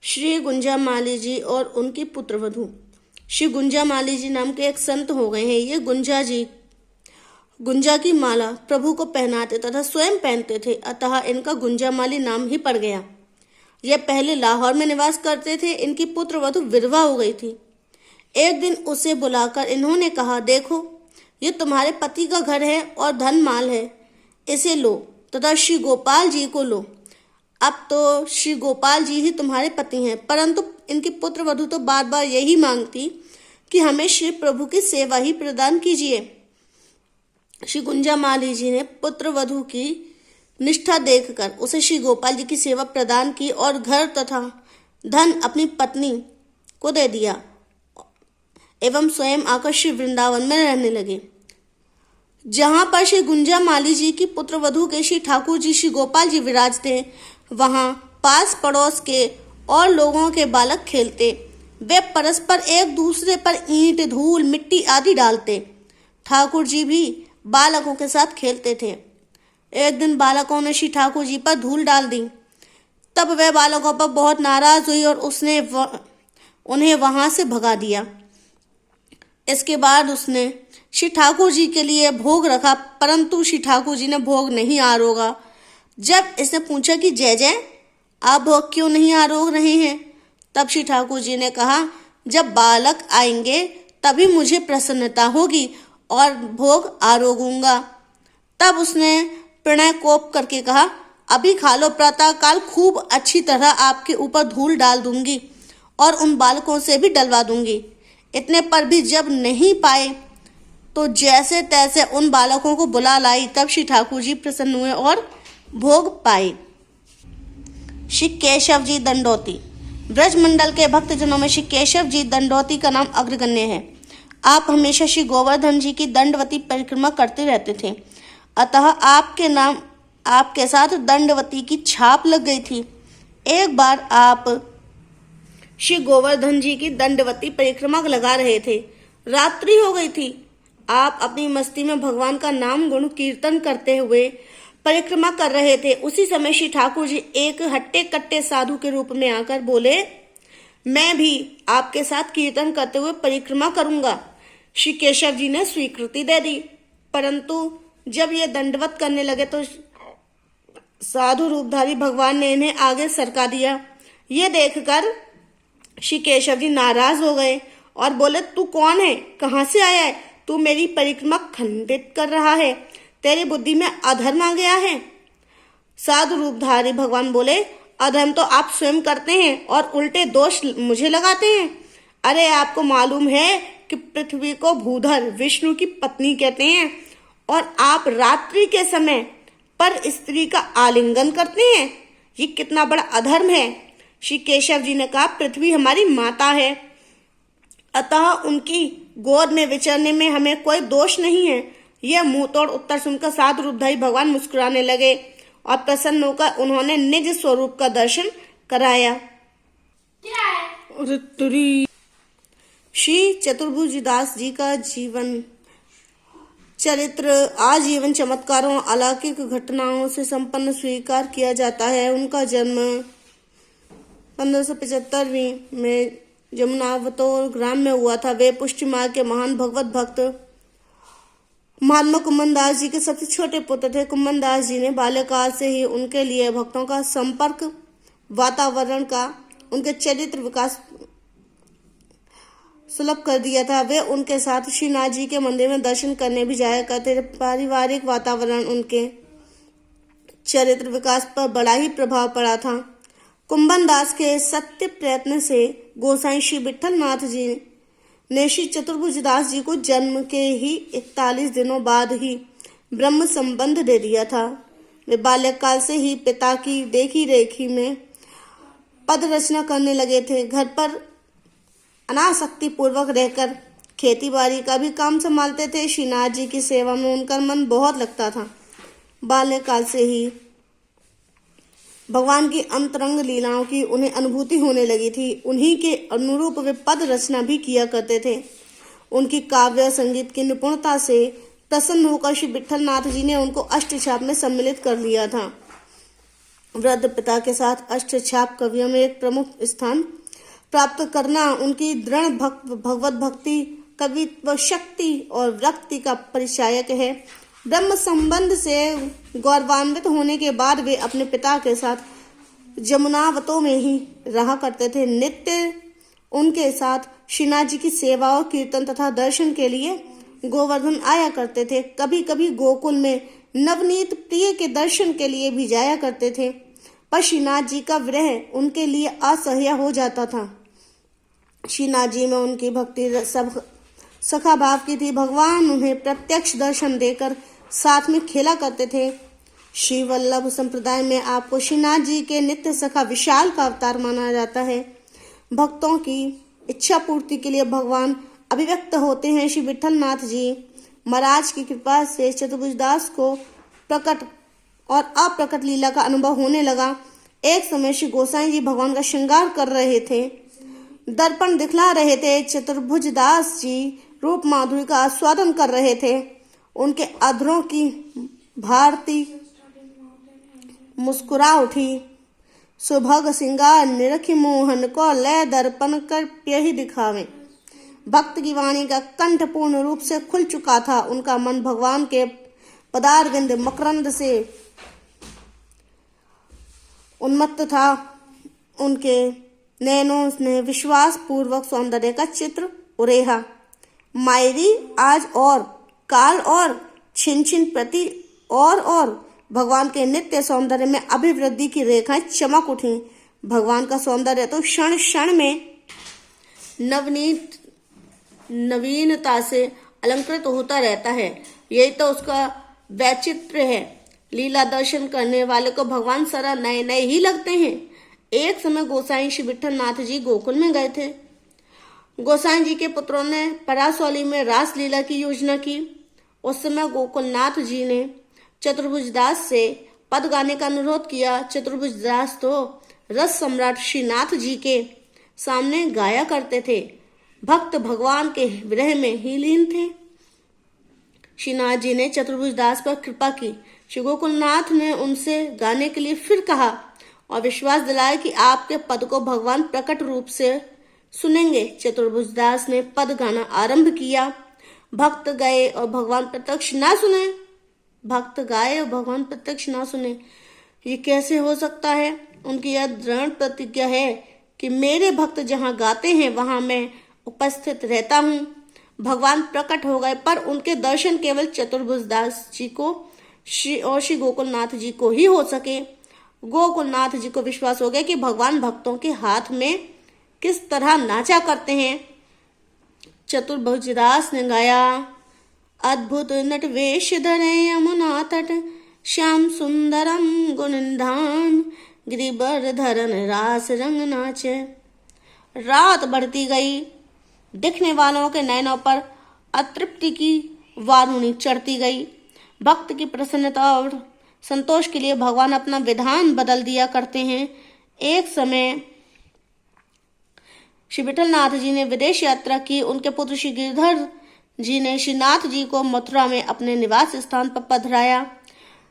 श्री गुंजामाली जी और उनकी पुत्रवधू। श्री गुंजामाली जी नाम के एक संत हो गए हैं। ये गुंजा जी गुंजा की माला प्रभु को पहनाते तथा स्वयं पहनते थे, अतः इनका गुंजामाली नाम ही पड़ गया। ये पहले लाहौर में निवास करते थे। इनकी पुत्रवधू विधवा हो गई थी। एक दिन उसे बुलाकर इन्होंने कहा, देखो ये तुम्हारे पति का घर है और धन माल है, इसे लो तथा श्री गोपाल जी को लो। अब तो श्री गोपाल जी ही तुम्हारे पति हैं, परंतु इनकी पुत्रवधू तो बार बार यही मांगती कि हमें श्री प्रभु की सेवा ही प्रदान कीजिए। श्री गुंजामाली जी ने पुत्रवधू की निष्ठा देखकर उसे श्री गोपाल जी की सेवा प्रदान की और घर तथा धन अपनी पत्नी को दे दिया एवं स्वयं आकर श्री वृंदावन में रहने लगे। जहां पर श्री गुंजामाली जी की पुत्रवधू के श्री ठाकुर जी श्री गोपाल जी विराजते, वहां पास पड़ोस के और लोगों के बालक खेलते। वे परस्पर एक दूसरे पर ईंट, धूल, मिट्टी आदि डालते। ठाकुर जी भी बालकों के साथ खेलते थे। एक दिन बालकों ने श्री ठाकुर जी पर धूल डाल दी। तब वे बालकों पर बहुत नाराज हुई और उसने उन्हें वहां से भगा दिया। इसके बाद उसने श्री ठाकुर जी के लिए भोग रखा, परंतु श्री ठाकुर जी ने भोग नहीं आरोगा। जब इसने पूछा कि जय जय, आप भोग क्यों नहीं आरोग रहे हैं, तब श्री ठाकुर जी ने कहा, जब बालक आएंगे तभी मुझे प्रसन्नता होगी और भोग आरोगूंगा। तब उसने प्रणय कोप करके कहा, अभी खा लो, प्रातः काल खूब अच्छी तरह आपके ऊपर धूल डाल दूंगी और उन बालकों से भी डलवा दूंगी। इतने पर भी जब नहीं पाए तो जैसे तैसे उन बालकों को बुला लाई। तब श्री ठाकुर जी प्रसन्न हुए और भोग पाए। श्री केशव जी दंडौती। ब्रजमंडल के भक्तजनों में श्री केशव जी दंडौती का नाम अग्रगण्य है। आप हमेशा श्री गोवर्धन जी की दंडवती परिक्रमा करते रहते थे, अतः आपके साथ दंडवती की छाप लग गई थी। एक बार आप श्री गोवर्धन जी की दंडवती परिक्रमा लगा रहे थे। रात्रि हो गई थी। आप अपनी मस्ती में भगवान का नाम गुण कीर्तन करते हुए परिक्रमा कर रहे थे। उसी समय श्री ठाकुर जी एक हट्टे कट्टे साधु के रूप में आकर बोले, मैं भी आपके साथ कीर्तन करते हुए परिक्रमा करूंगा। श्री केशव जी ने स्वीकृति दे दी, परंतु जब ये दंडवत करने लगे तो साधु रूपधारी भगवान ने इन्हें आगे सरका दिया। ये देखकर श्री केशव जी नाराज हो गए और बोले, तू कौन है, कहां से आया है, तू मेरी परिक्रमा खंडित कर रहा है, तेरी बुद्धि में अधर्म आ गया है। साधु रूपधारी भगवान बोले, अधर्म तो आप स्वयं करते हैं और उल्टे दोष मुझे लगाते हैं। अरे आपको मालूम है कि पृथ्वी को भूधर विष्णु की पत्नी कहते हैं और आप रात्रि के समय पर स्त्री का आलिंगन करते हैं, ये कितना बड़ा अधर्म है। श्री केशव जी ने कहा, पृथ्वी हमारी माता है, अतः उनकी गोद में विचरने में हमें कोई दोष नहीं है। यह मुंह तोड़ उत्तर सुनकर साधु रूपधारी भगवान मुस्कुराने लगे और प्रसन्न होकर उन्होंने निज स्वरूप का दर्शन कराया। श्री चतुर्भुजदास जी का जीवन चरित्र आजीवन चमत्कारों अलौकिक घटनाओं से संपन्न स्वीकार किया जाता है। उनका जन्म 1575 में जमुनावतोर ग्राम में हुआ था। वे पुष्टि मार्ग के महान भगवत भक्त महात्मा कुम्भन दास जी के सबसे छोटे पुत्र थे। कुम्भन दास जी ने बाल्यकाल से ही उनके लिए भक्तों का संपर्क वातावरण का उनके चरित्र विकास सुलभ कर दिया था। वे उनके साथ श्रीनाथ जी के मंदिर में दर्शन करने भी जाया करते थे। पारिवारिक वातावरण उनके चरित्र विकास पर बड़ा ही प्रभाव पड़ा था। कुम्भन दास के सत्य प्रयत्न से गोसाई श्री विठल नाथ जी ने श्री चतुर्भुजदास जी को जन्म के ही 41 दिनों बाद ही ब्रह्म संबंध दे दिया था। वे बाल्यकाल से ही पिता की देखी रेखी में पद रचना करने लगे थे। घर पर अनासक्ति पूर्वक रहकर खेती बाड़ी का भी काम संभालते थे। श्रीनाथ जी की सेवा में उनका मन बहुत लगता था। बाल्यकाल से ही भगवान की अंतरंग लीलाओं की उन्हें अनुभूति होने लगी थी। उन्हीं के अनुरूप वे पद रचना भी किया करते थे। उनकी काव्य संगीत की निपुणता से प्रसन्न होकर श्री विठल नाथ जी ने उनको अष्टछाप में सम्मिलित कर लिया था। वृद्ध पिता के साथ अष्टछाप कवियों में एक प्रमुख स्थान प्राप्त करना उनकी दृढ़ भगवत भक्ति, कवित्व शक्ति और व्यक्ति का परिचायक है। ब्रह्म संबंध से गौरवान्वित होने के बाद वे अपने पिता के साथ जमुनावतों में ही रहा करते थे। नित्य उनके साथ श्रीनाथ जी की सेवा और कीर्तन तथा दर्शन के लिए गोवर्धन आया करते थे। कभी कभी गोकुल में नवनीत प्रिय के दर्शन के लिए भी जाया करते थे, पर श्रीनाथ जी का विरह उनके लिए असह्य हो जाता था। श्रीनाथ जी में उनकी भक्ति सब सखा भाव की थी। भगवान उन्हें प्रत्यक्ष दर्शन देकर साथ में खेला करते थे। श्री वल्लभ संप्रदाय में आपको श्रीनाथ जी के नित्य सखा विशाल का अवतार माना जाता है। भक्तों की इच्छा पूर्ति के लिए भगवान अभिव्यक्त होते हैं। श्री विठलनाथ जी महाराज की कृपा से चतुर्भुजदास को प्रकट और अप्रकट लीला का अनुभव होने लगा। एक समय श्री गोसाई जी भगवान का श्रृंगार कर रहे थे, दर्पण दिखला रहे थे। चतुर्भुजदास जी रूप माधुरी का आस्वादन कर रहे थे। उनके अधरों की भारती मुस्कुरा उठी। सुभग सिंगार निरखि मोहन को लय दर्पण कर प्यहि दिखावे। भक्त की वाणी का कंठ पूर्ण रूप से खुल चुका था। उनका मन भगवान के पदारविंद मकरंद से उन्मत्त था। उनके नैनों ने विश्वास पूर्वक सौंदर्य का चित्र उरेहा। मायरी आज और काल और छिन छिन प्रति और भगवान के नित्य सौंदर्य में अभिवृद्धि की रेखाएं चमक उठी। भगवान का सौंदर्य तो क्षण क्षण में नवीनता से अलंकृत होता रहता है। यही तो उसका वैचित्र्य है। लीला दर्शन करने वाले को भगवान सदा नए नए ही लगते हैं। एक समय गोसाई श्री विठलनाथ जी गोकुल में गए थे। गोसाई जी के पुत्रों ने परासौली में रास लीला की योजना की। उस समय गोकुलनाथ जी ने चतुर्भुजदास से पद गाने का अनुरोध किया। चतुर्भुजदास तो रस सम्राट श्रीनाथ जी के सामने गाया करते थे। भक्त भगवान के विरह में ही लीन थे। श्रीनाथ जी ने चतुर्भुजदास पर कृपा की। श्री गोकुलनाथ ने उनसे गाने के लिए फिर कहा और विश्वास दिलाया कि आपके पद को भगवान प्रकट रूप से सुनेंगे। चतुर्भुजदास ने पद गाना आरंभ किया। भक्त गए और भगवान प्रत्यक्ष ना सुने। भक्त गाए और भगवान प्रत्यक्ष ना सुने, ये कैसे हो सकता है? उनकी यह दृढ़ प्रतिज्ञा है कि मेरे भक्त जहाँ गाते हैं वहां मैं उपस्थित रहता हूँ। भगवान प्रकट हो गए, पर उनके दर्शन केवल चतुर्भुजदास जी को श्री गोकुलनाथ जी को ही हो सके। गोकुलनाथ जी को विश्वास हो गया कि भगवान भक्तों के हाथ में किस तरह नाचा करते हैं। चतुर्भुजदास ने गाया, अद्भुत नट वेश धरे यमुना तट, श्याम सुंदरम गुणनिधान, गिरिवर धरन रास रंग नाचे। रात बढ़ती गई। दिखने वालों के नयनों पर अतृप्ति की वारुणी चढ़ती गई। भक्त की प्रसन्नता और संतोष के लिए भगवान अपना विधान बदल दिया करते हैं। एक समय श्री विठलनाथ जी ने विदेश यात्रा की। उनके पुत्र श्री गिरधर जी ने श्रीनाथ जी को मथुरा में अपने निवास स्थान पर पधराया।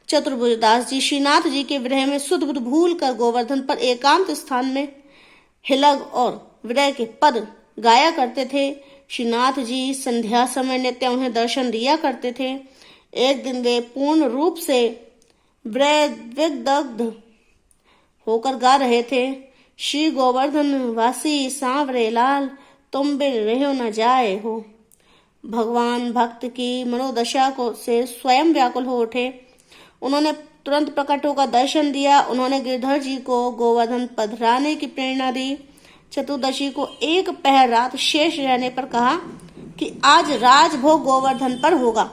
चतुर्भुजदास जी श्रीनाथ जी के विरह में सुध बुध भूल कर गोवर्धन पर एकांत स्थान में हिलग और विरह के पद गाया करते थे। श्रीनाथ जी संध्या समय नित्य उन्हें दर्शन दिया करते थे। एक दिन वे पूर्ण रूप से विदग्ध होकर गा रहे थे, श्री गोवर्धन वासी सांवरे लाल, तुम बिन रहो न जाए हो। भगवान भक्त की मनोदशा को से स्वयं व्याकुल हो उठे। उन्होंने तुरंत प्रकट होकर दर्शन दिया। उन्होंने गिरधर जी को गोवर्धन पधराने की प्रेरणा दी। चतुर्दशी को एक पहर रात शेष रहने पर कहा कि आज राजभोग गोवर्धन पर होगा।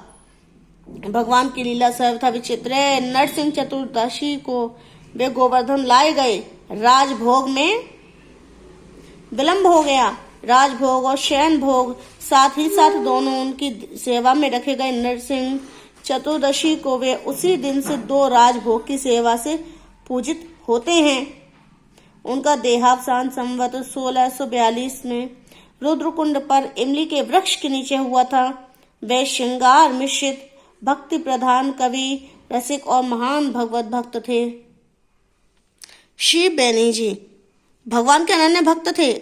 भगवान की लीला सर्वथा विचित्र है। नरसिंह चतुर्दशी को वे गोवर्धन लाए गए। राजभोग में विलंब हो गया। राजभोग और शयन भोग साथ ही साथ दोनों उनकी सेवा में रखे गए। नरसिंह चतुर्दशी को वे उसी दिन से 2 राजभोग की सेवा से पूजित होते हैं। उनका देहावसान संवत 1642 में रुद्रकुंड पर इमली के वृक्ष के नीचे हुआ था। वे श्रृंगार मिश्रित भक्ति प्रधान कवि, रसिक और महान भगवत भक्त थे। श्री बेनी जी भगवान के अनन्य भक्त थे।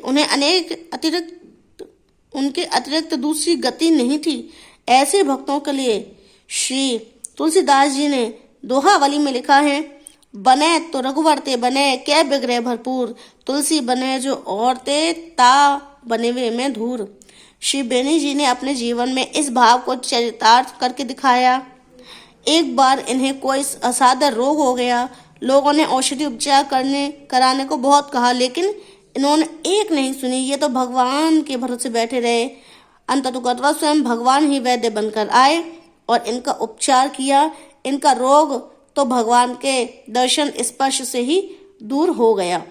उनके अतिरिक्त दूसरी गति नहीं थी। ऐसे भक्तों के लिए श्री तुलसीदास जी ने दोहावली में लिखा है, बने तो रघुवर ते बने, कै बिगड़े भरपूर, तुलसी बने जो औरते, ता बने वे में धूर। श्री बेनी जी ने अपने जीवन में इस भाव को चरितार्थ करके दिखाया। एक बार इन्हें कोई असाध्य रोग हो गया। लोगों ने औषधि उपचार कराने को बहुत कहा, लेकिन इन्होंने एक नहीं सुनी। ये तो भगवान के भरोसे बैठे रहे। अंततः स्वयं भगवान ही वैद्य बनकर आए और इनका उपचार किया। इनका रोग तो भगवान के दर्शन स्पर्श से ही दूर हो गया।